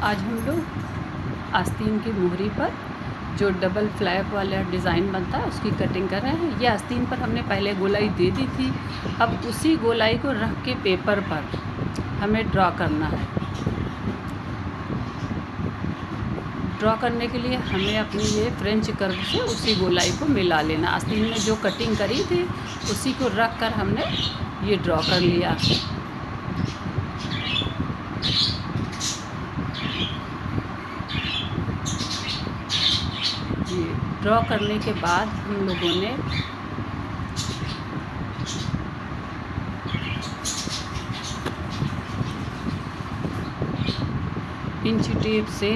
आज हम लोग आस्तीन की मोहरी पर जो डबल फ्लैप वाला डिज़ाइन बनता है उसकी कटिंग कर रहे हैं। ये आस्तीन पर हमने पहले गोलाई दे दी थी, अब उसी गोलाई को रख के पेपर पर हमें ड्रॉ करना है। ड्रॉ करने के लिए हमें अपनी ये फ्रेंच कर्व से उसी गोलाई को मिला लेना। आस्तीन में जो कटिंग करी थी उसी को रख कर हमने ये ड्रॉ कर लिया। ड्रॉ करने के बाद हम लोगों ने इंच टेप से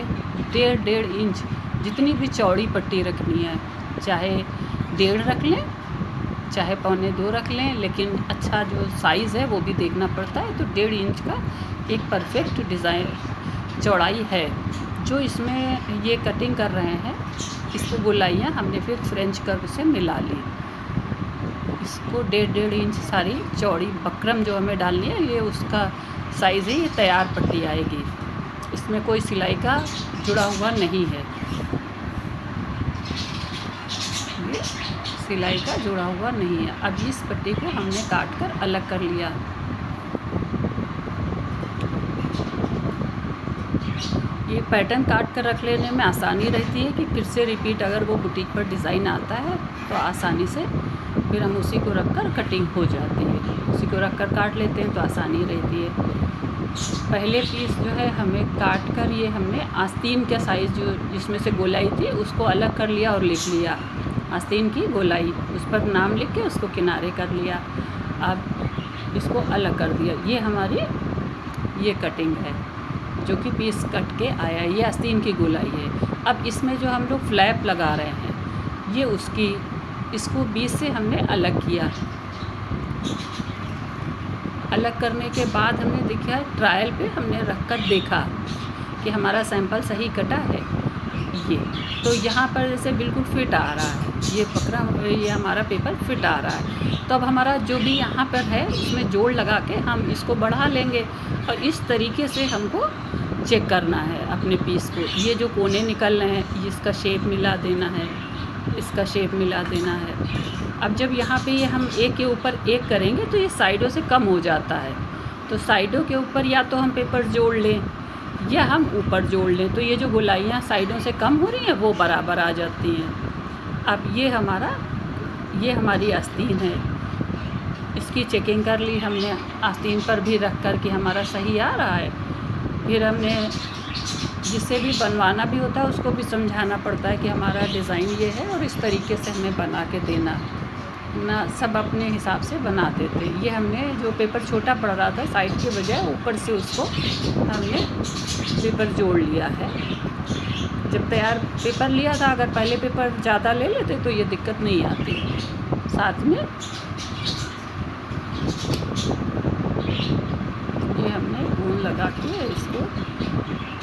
1.5 इंच जितनी भी चौड़ी पट्टी रखनी है, चाहे 1.5 रख लें चाहे 1.25 रख लें, लेकिन अच्छा जो साइज़ है वो भी देखना पड़ता है। तो 1.5 इंच का एक परफेक्ट डिज़ाइन चौड़ाई है जो इसमें ये कटिंग कर रहे हैं। इसको गोलाइयाँ हमने फिर फ्रेंच कर्व से मिला ली। इसको 1.5 इंच सारी चौड़ी बकरम जो हमें डालनी है ये उसका साइज़ है। ये तैयार पट्टी आएगी, इसमें कोई सिलाई का जुड़ा हुआ नहीं है, ये सिलाई का जुड़ा हुआ नहीं है। अब इस पट्टी को हमने काट कर अलग कर लिया। ये पैटर्न काट कर रख लेने में आसानी रहती है कि फिर से रिपीट अगर वो बुटीक पर डिज़ाइन आता है तो आसानी से फिर हम उसी को रख कर कटिंग हो जाती है। उसी को रख कर काट लेते हैं तो आसानी रहती है। पहले पीस जो है हमें काट कर ये हमने आस्तीन का साइज़ जो जिसमें से गोलाई थी उसको अलग कर लिया और लिख लिया आस्तीन की गोलाई, उस पर नाम लिख के उसको किनारे कर लिया। अब इसको अलग कर दिया। ये हमारी ये कटिंग है जो कि पीस कट के आया, ये आस्तीन की गोलाई है। अब इसमें जो हम लोग फ्लैप लगा रहे हैं ये उसकी इसको बीच से हमने अलग किया। अलग करने के बाद हमने देखा ट्रायल पे हमने रख कर देखा कि हमारा सैंपल सही कटा है। ये तो यहाँ पर जैसे बिल्कुल फिट आ रहा है, ये पकड़ा ये हमारा पेपर फिट आ रहा है। तो अब हमारा जो भी यहाँ पर है उसमें जोड़ लगा के हम इसको बढ़ा लेंगे और इस तरीके से हमको चेक करना है अपने पीस को। ये जो कोने निकल रहे हैं इसका शेप मिला देना है, इसका शेप मिला देना है। अब जब यहाँ पे ये हम एक के ऊपर एक करेंगे तो ये साइडों से कम हो जाता है, तो साइडों के ऊपर या तो हम पेपर जोड़ लें या हम ऊपर जोड़ लें, तो ये जो गोलाइयाँ साइडों से कम हो रही हैं वो बराबर आ जाती हैं। अब ये हमारी आस्तीन है, इसकी चेकिंग कर ली हमने आस्तीन पर भी रख कर कि हमारा सही आ रहा है। फिर हमने जिससे भी बनवाना भी होता है उसको भी समझाना पड़ता है कि हमारा डिज़ाइन ये है और इस तरीके से हमें बना के देना ना। सब अपने हिसाब से बना देते हैं। ये हमने जो पेपर छोटा पड़ रहा था साइड के बजाय ऊपर से उसको हमने पेपर जोड़ लिया है। जब तैयार पेपर लिया था अगर पहले पेपर ज़्यादा ले लेते तो ये दिक्कत नहीं आती। साथ में ये हमने ऊन लगा के इसको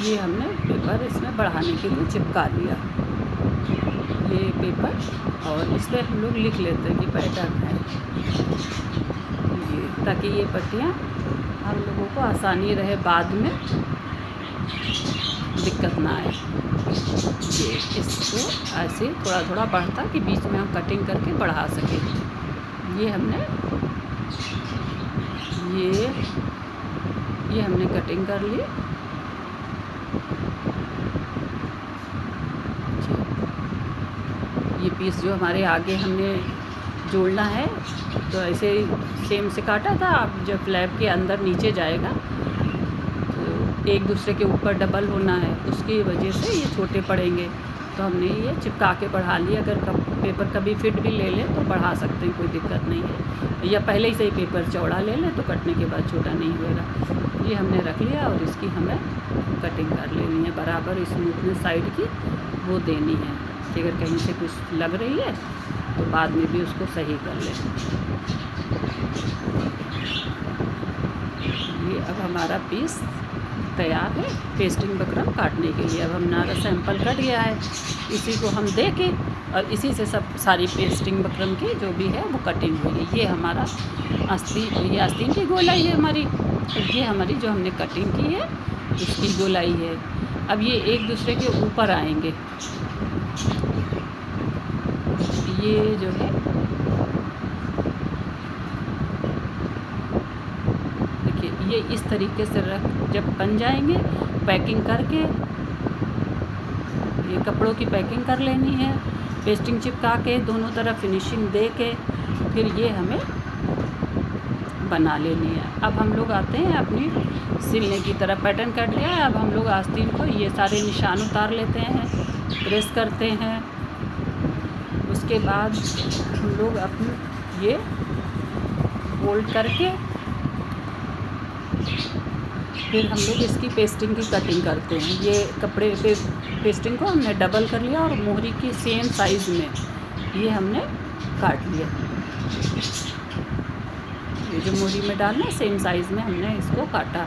ये हमने पेपर इसमें बढ़ाने के लिए चिपका लिया ये पेपर, और इस पर हम लोग लिख लेते हैं कि पैटर्न है ये, ताकि ये पट्टियाँ हम लोगों को आसानी रहे, बाद में दिक्कत ना आए। ये इसको ऐसे थोड़ा थोड़ा बढ़ता कि बीच में हम कटिंग करके बढ़ा सकें। ये हमने ये हमने कटिंग कर ली। ये पीस जो हमारे आगे हमने जोड़ना है तो ऐसे सेम से काटा था। अब जब फ्लैप के अंदर नीचे जाएगा तो एक दूसरे के ऊपर डबल होना है, उसकी वजह से ये छोटे पड़ेंगे, तो हमने ये चिपका के बढ़ा लिया। अगर पेपर कभी फिट भी ले लें तो बढ़ा सकते हैं, कोई दिक्कत नहीं है, या पहले ही से ही पेपर चौड़ा ले लें तो कटने के बाद छोटा नहीं होगा। ये हमने रख लिया और इसकी हमें कटिंग कर लेनी है बराबर, स्मूथनेस साइड की वो देनी है कि अगर कहीं से कुछ लग रही है तो बाद में भी उसको सही कर लें। ये अब हमारा पीस तैयार है पेस्टिंग बकरम काटने के लिए। अब हमारा सैंपल कट गया है, इसी को हम दे के और इसी से सब सारी पेस्टिंग बकरम की जो भी है वो कटिंग हुई। ये हमारा आस्तीन की गोलाई है हमारी, ये हमारी जो हमने कटिंग की है इसकी गोलाई है। अब ये एक दूसरे के ऊपर आएंगे। ये जो है देखिए, ये इस तरीके से जब बन जाएंगे, पैकिंग करके, ये कपड़ों की पैकिंग कर लेनी है, पेस्टिंग चिपका के दोनों तरफ फिनिशिंग दे के फिर ये हमें बना लेनी है। अब हम लोग आते हैं अपनी सिलने की तरफ। पैटर्न कट गया है, अब हम लोग आस्तीन को ये सारे निशान उतार लेते हैं, प्रेस करते हैं। उसके बाद हम लोग अपनी ये फोल्ड करके फिर हम लोग इसकी पेस्टिंग की कटिंग करते हैं। ये कपड़े पे पेस्टिंग को हमने डबल कर लिया और मोहरी की सेम साइज़ में ये हमने काट लिया। ये जो मोहरी में डालना सेम साइज़ में हमने इसको काटा।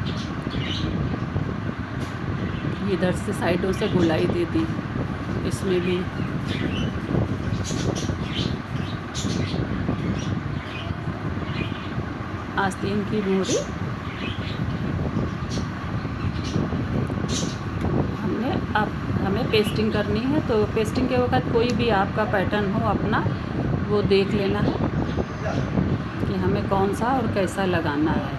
इधर से साइडों से गोलाई दे दी, इसमें भी आस्तीन की मोहरी अब हमें पेस्टिंग करनी है। तो पेस्टिंग के वक्त कोई भी आपका पैटर्न हो अपना, वो देख लेना है कि हमें कौन सा और कैसा लगाना है।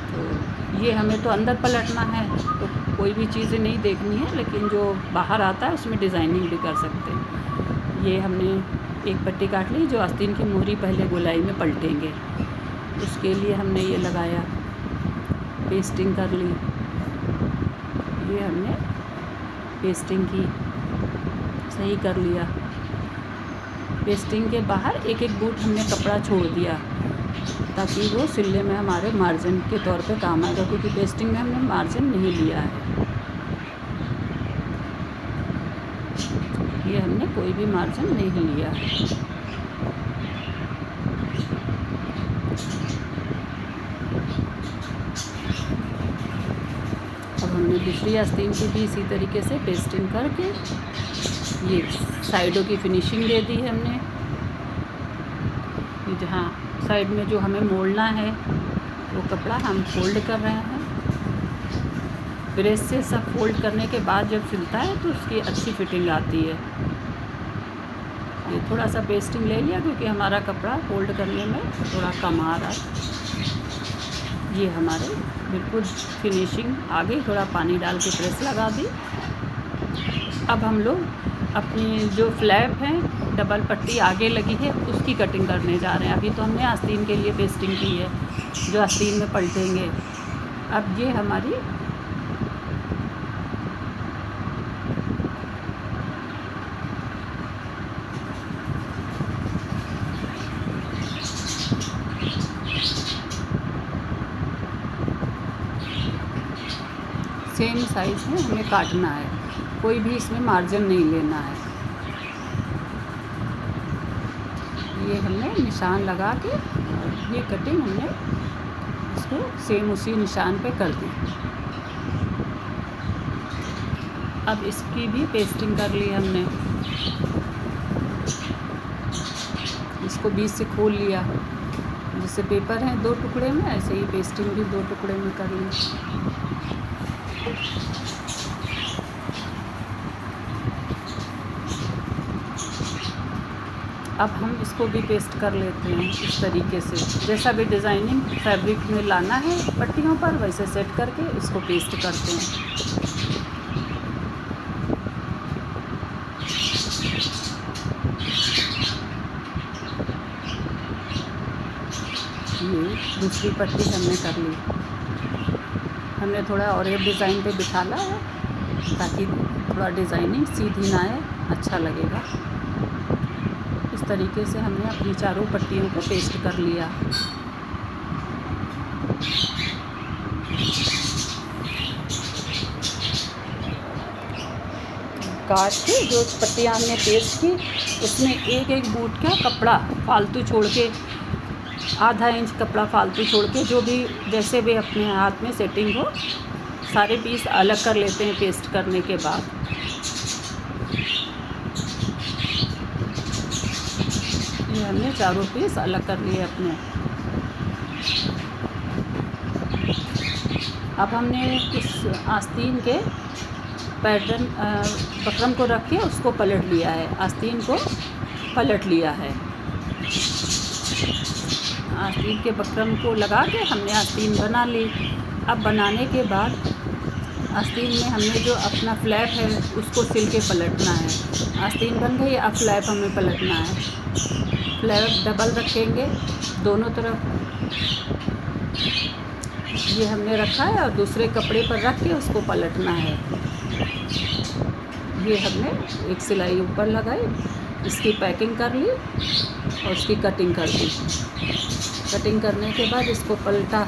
तो ये हमें तो अंदर पलटना है, तो कोई भी चीज़ें नहीं देखनी है, लेकिन जो बाहर आता है उसमें डिज़ाइनिंग भी कर सकते हैं। ये हमने एक पट्टी काट ली, जो आस्तीन की मोहरी पहले गोलाई में पलटेंगे, उसके लिए हमने ये लगाया, पेस्टिंग कर ली। ये हमने पेस्टिंग की सही कर लिया। पेस्टिंग के बाहर एक एक बूट हमने कपड़ा छोड़ दिया ताकि वो सिलने में हमारे मार्जिन के तौर पे काम आएगा, क्योंकि पेस्टिंग में हमने मार्जिन नहीं लिया है। ये हमने कोई भी मार्जिन नहीं लिया है। अब हमने दूसरी आस्तीन की भी इसी तरीके से पेस्टिंग करके ये साइडों की फिनिशिंग दे दी है हमने। ये जहाँ साइड में जो हमें मोड़ना है वो कपड़ा हम फोल्ड कर रहे हैं। प्रेस से सब फोल्ड करने के बाद जब सिलता है तो उसकी अच्छी फिटिंग आती है। ये थोड़ा सा पेस्टिंग ले लिया क्योंकि हमारा कपड़ा फोल्ड करने में थोड़ा कम आ रहा है। ये हमारे बिल्कुल फिनिशिंग आ गई। थोड़ा पानी डाल के प्रेस लगा दी। अब हम लोग अपनी जो फ्लैप है, डबल पट्टी आगे लगी है, उसकी कटिंग करने जा रहे हैं। अभी तो हमने आस्तीन के लिए पेस्टिंग की है, जो आस्तीन में पलटेंगे। अब ये हमारी सेम साइज़ में हमें काटना है, कोई भी इसमें मार्जिन नहीं लेना है। ये हमने निशान लगा के ये कटिंग हमने इसको सेम उसी निशान पे कर दी। अब इसकी भी पेस्टिंग कर ली हमने। इसको बीच से खोल लिया, जैसे पेपर है 2 टुकड़े में, ऐसे ही पेस्टिंग भी 2 टुकड़े में कर ली। अब हम इसको भी पेस्ट कर लेते हैं इस तरीके से। जैसा भी डिज़ाइनिंग फैब्रिक में लाना है पट्टियों पर, वैसे सेट करके इसको पेस्ट करते हैं। ये दूसरी पट्टी हमने कर ली। हमने थोड़ा और एक डिज़ाइन पे बिठाना है ताकि थोड़ा डिज़ाइनिंग सीधी ना आए, अच्छा लगेगा। इस तरीके से हमने अपनी चारों पट्टियों को पेस्ट कर लिया। काट के जो पट्टियाँ हमने पेस्ट की, उसमें एक एक बूट का कपड़ा फालतू छोड़ के, आधा इंच कपड़ा फालतू छोड़ के, जो भी जैसे भी अपने हाथ में सेटिंग हो, सारे पीस अलग कर लेते हैं पेस्ट करने के बाद। ये हमने चारों पीस अलग कर लिए अपने। अब हमने इस आस्तीन के पैटर्न बकरम को रख के उसको पलट लिया है, आस्तीन को पलट लिया है। आस्तीन के बकरम को लगा के हमने आस्तीन बना ली। अब बनाने के बाद आस्तीन में हमने जो अपना फ्लैप है उसको सिल के पलटना है। आस्तीन बन गई, अब फ्लैप हमें पलटना है। फ्लैप डबल रखेंगे दोनों तरफ, ये हमने रखा है, और दूसरे कपड़े पर रख के उसको पलटना है। ये हमने एक सिलाई ऊपर लगाई, इसकी पैकिंग कर ली और उसकी कटिंग कर दी। कटिंग करने के बाद इसको पलटा,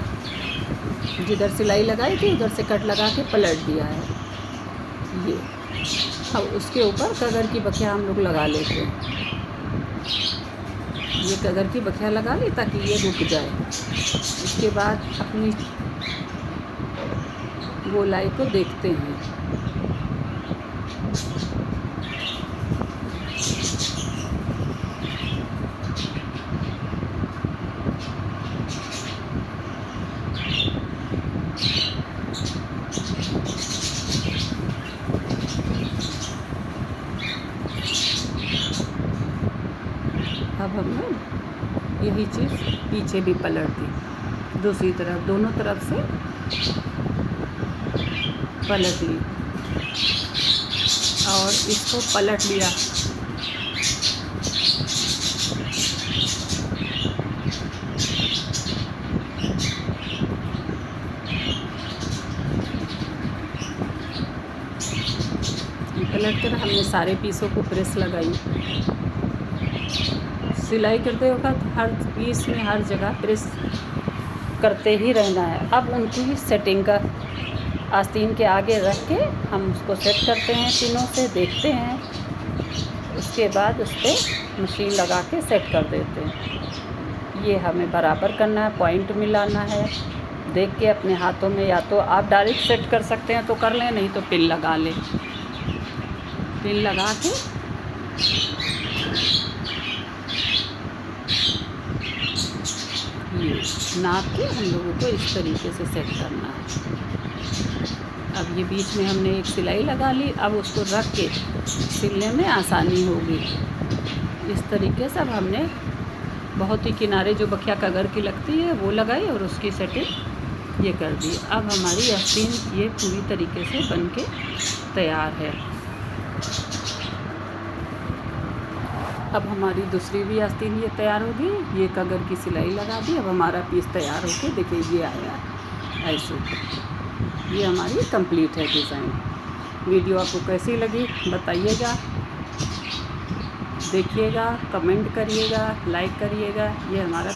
जिधर सिलाई लगाई थी उधर से कट लगा के पलट दिया है। ये अब उसके ऊपर कगर की बखिया हम लोग लगा लेते हैं। ये कगर की बखिया लगा ली ताकि ये रुक जाए। उसके बाद अपनी गोलाई को देखते हैं। अब हमने यही चीज़ पीछे भी पलट दी, दूसरी तरफ दोनों तरफ से पलट ली और इसको पलट लिया। पलट कर हमने सारे पीसों को प्रेस लगाई। सिलाई करते वक्त हर पीस में हर जगह प्रेस करते ही रहना है। अब उनकी सेटिंग का आस्तीन के आगे रख के हम उसको सेट करते हैं, तीनों से देखते हैं। उसके बाद उस पर मशीन लगा के सेट कर देते हैं। ये हमें बराबर करना है, पॉइंट मिलाना है। देख के अपने हाथों में, या तो आप डायरेक्ट सेट कर सकते हैं तो कर लें, नहीं तो पिन लगा लें। पिन लगा के ये नाप के हम लोगों को इस तरीके से सेट करना है। अब ये बीच में हमने एक सिलाई लगा ली, अब उसको रख के सिलने में आसानी होगी। इस तरीके से अब हमने बहुत ही किनारे जो बखिया कगर की लगती है वो लगाई और उसकी सेटिंग ये कर दी। अब हमारी आस्तीन ये पूरी तरीके से बन के तैयार है। अब हमारी दूसरी भी आस्तीन ये तैयार हो गई। ये कगर की सिलाई लगा दी। अब हमारा पीस तैयार होके देखिए ये आया ऐसे। ये हमारी कंप्लीट है डिज़ाइन। वीडियो आपको कैसी लगी बताइएगा, देखिएगा, कमेंट करिएगा, लाइक करिएगा। ये हमारा